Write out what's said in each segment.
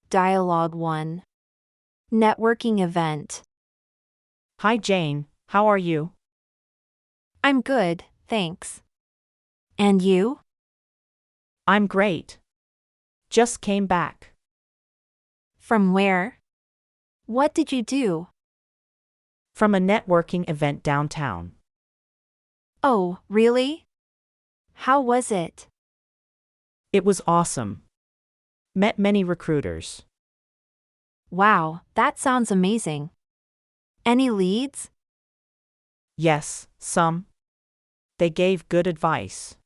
Dialogue 1. Networking event. Hi Jane, how are you? I'm good, thanks. And you? I'm great. Just came back. From where? What did you do? From a networking event downtown. Oh, really? How was it? It was awesome. Met many recruiters. Wow, that sounds amazing. Any leads? Yes, some. They gave good advice.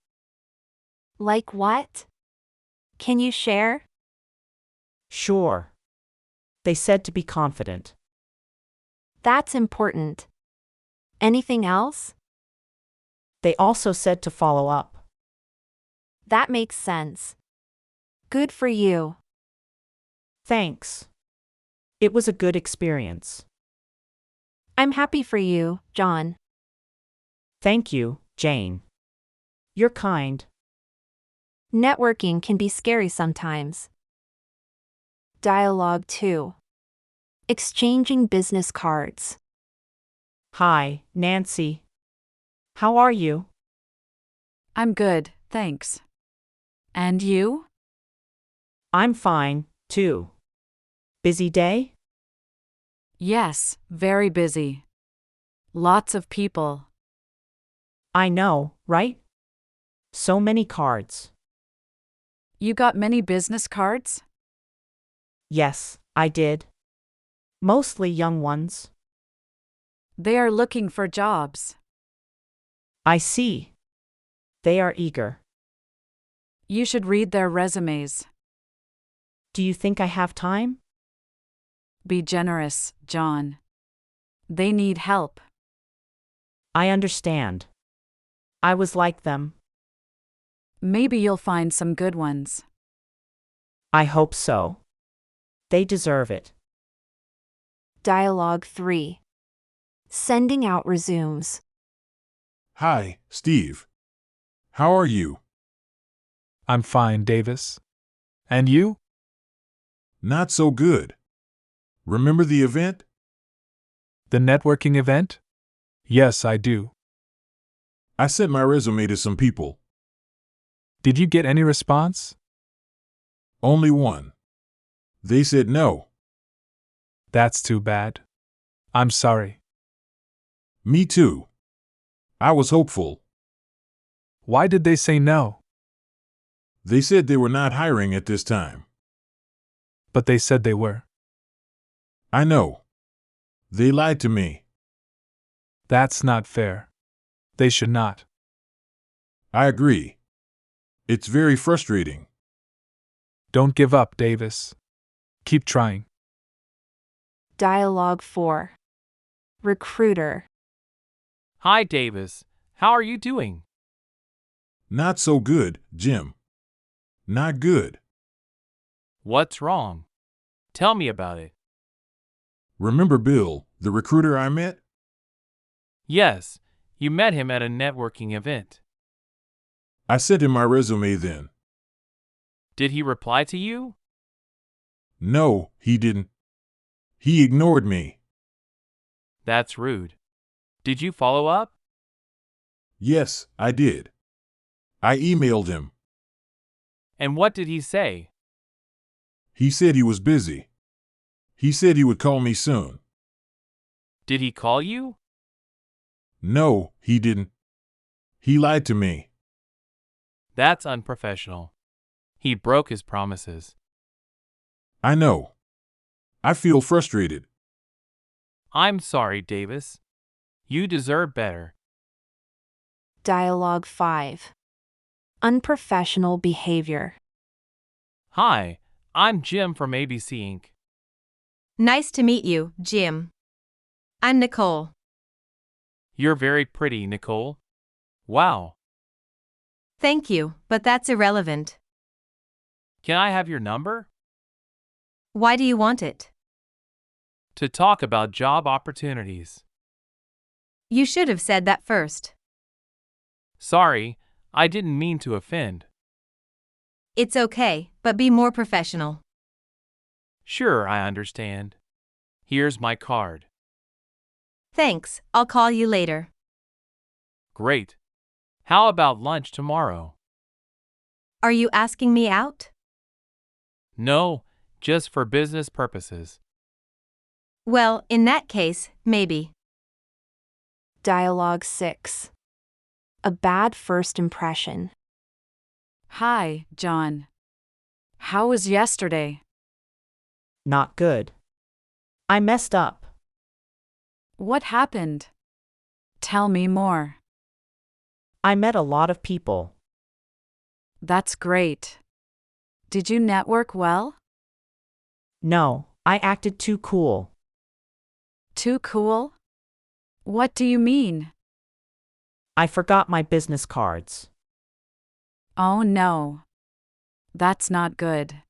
Like what? Can you share? Sure. They said to be confident. That's important. Anything else? They also said to follow up. That makes sense. Good for you. Thanks. It was a good experience. I'm happy for you, John. Thank you, Jane. You're kind. Networking can be scary sometimes. Dialogue 2. Exchanging business cards. Hi, Nancy. How are you? I'm good, thanks. And you? I'm fine, too. Busy day? Yes, very busy. Lots of people. I know, right? So many cards. You got many business cards? Yes, I did. Mostly young ones. They are looking for jobs. I see. They are eager. You should read their resumes. Do you think I have time? Be generous, John. They need help. I understand. I was like them. Maybe you'll find some good ones. I hope so. They deserve it. Dialogue 3. Sending out resumes. Hi, Steve. How are you? I'm fine, Davis. And you? Not so good. Remember the event? The networking event? Yes, I do. I sent my resume to some people. Did you get any response? Only one. They said no. That's too bad. I'm sorry. Me too. I was hopeful. Why did they say no? They said they were not hiring at this time. But they said they were. I know. They lied to me. That's not fair. They should not. I agree. It's very frustrating. Don't give up, Davis. Keep trying. Dialogue 4. Recruiter. Hi, Davis. How are you doing? Not so good, Jim. Not good. What's wrong? Tell me about it. Remember Bill, the recruiter I met? Yes, you met him at a networking event. I sent him my resume then. Did he reply to you? No, he didn't. He ignored me. That's rude. Did you follow up? Yes, I did. I emailed him. And what did he say? He said he was busy. He said he would call me soon. Did he call you? No, he didn't. He lied to me. That's unprofessional. He broke his promises. I know. I feel frustrated. I'm sorry, Davis. You deserve better. Dialogue 5. Unprofessional behavior. Hi, I'm Jim from ABC Inc. Nice to meet you, Jim. I'm Nicole. You're very pretty, Nicole. Wow. Thank you, but that's irrelevant. Can I have your number? Why do you want it? To talk about job opportunities. You should have said that first. Sorry, I didn't mean to offend. It's okay, but be more professional. Sure, I understand. Here's my card. Thanks, I'll call you later. Great. How about lunch tomorrow? Are you asking me out? No, just for business purposes. Well, in that case, maybe. Dialogue 6. A bad first impression. Hi, John. How was yesterday? Not good. I messed up. What happened? Tell me more. I met a lot of people. That's great. Did you network well? No, I acted too cool. Too cool? What do you mean? I forgot my business cards. Oh no. That's not good.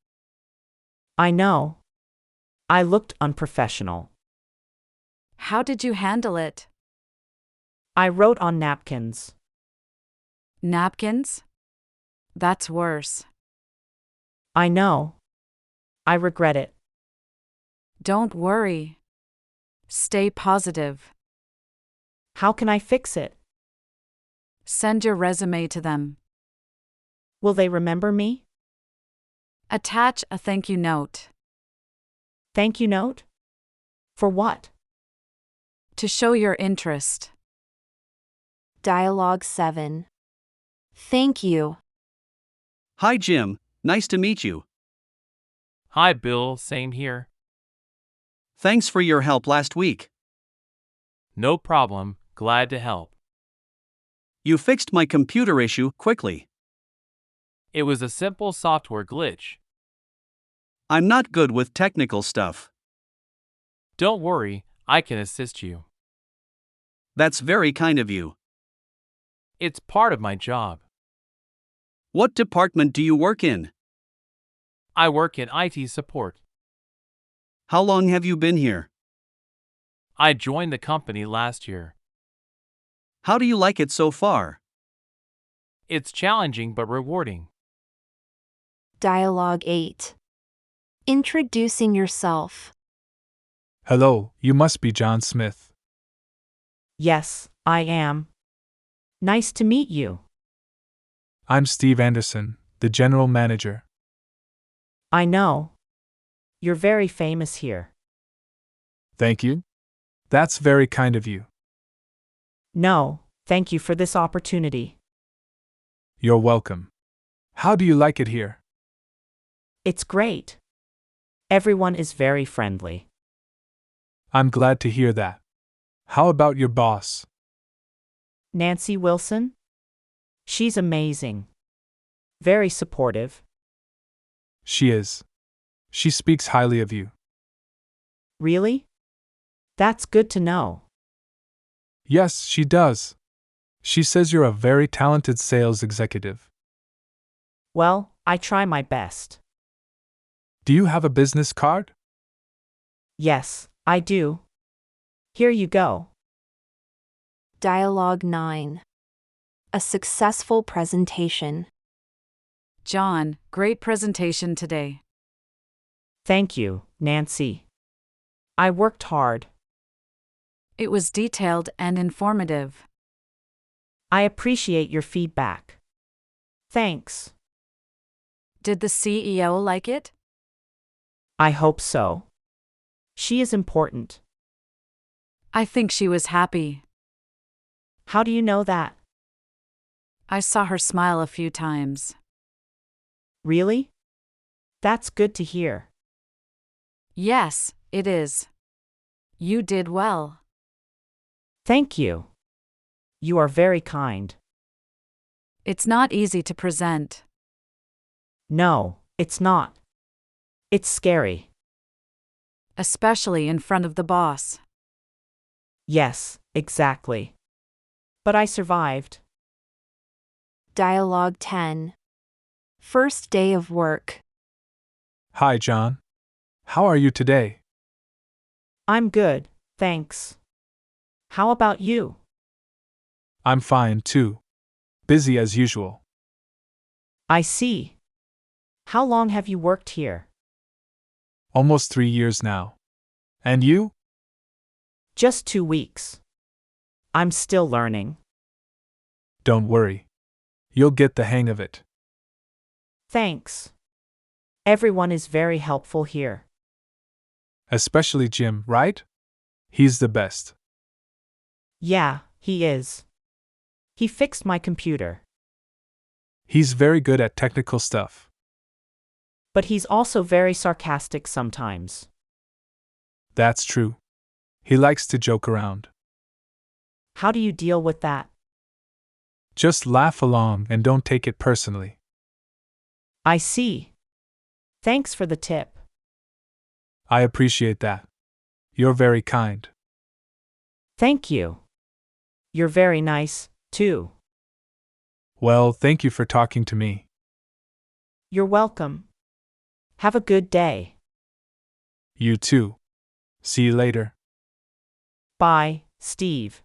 I know. I looked unprofessional. How did you handle it? I wrote on napkins. Napkins? That's worse. I know. I regret it. Don't worry. Stay positive. How can I fix it? Send your resume to them. Will they remember me? Attach a thank you note. Thank you note? For what? To show your interest. Dialogue 7. Thank you. Hi, Jim. Nice to meet you. Hi, Bill, same here. Thanks for your help last week. No problem, glad to help. You fixed my computer issue quickly. It was a simple software glitch. I'm not good with technical stuff. Don't worry, I can assist you. That's very kind of you. It's part of my job. What department do you work in? I work in IT support. How long have you been here? I joined the company last year. How do you like it so far? It's challenging but rewarding. Dialogue 8. Introducing yourself. Hello, you must be John Smith. Yes, I am. Nice to meet you. I'm Steve Anderson, the general manager. I know. You're very famous here. Thank you. That's very kind of you. No, thank you for this opportunity. You're welcome. How do you like it here? It's great. Everyone is very friendly. I'm glad to hear that. How about your boss? Nancy Wilson? She's amazing. Very supportive. She is. She speaks highly of you. Really? That's good to know. Yes, she does. She says you're a very talented sales executive. Well, I try my best. Do you have a business card? Yes, I do. Here you go. Dialogue 9. A successful presentation. John, great presentation today. Thank you, Nancy. I worked hard. It was detailed and informative. I appreciate your feedback. Thanks. Did the CEO like it? I hope so. She is important. I think she was happy. How do you know that? I saw her smile a few times. Really? That's good to hear. Yes, it is. You did well. Thank you. You are very kind. It's not easy to present. No, it's not. It's scary. Especially in front of the boss. Yes, exactly. But I survived. Dialogue 10. First day of work. Hi, John. How are you today? I'm good, thanks. How about you? I'm fine, too. Busy as usual. I see. How long have you worked here? Almost 3 years now. And you? Just 2 weeks. I'm still learning. Don't worry. You'll get the hang of it. Thanks. Everyone is very helpful here. Especially Jim, right? He's the best. Yeah, he is. He fixed my computer. He's very good at technical stuff. But he's also very sarcastic sometimes. That's true. He likes to joke around. How do you deal with that? Just laugh along and don't take it personally. I see. Thanks for the tip. I appreciate that. You're very kind. Thank you. You're very nice, too. Well, thank you for talking to me. You're welcome. Have a good day. You too. See you later. Bye, Steve.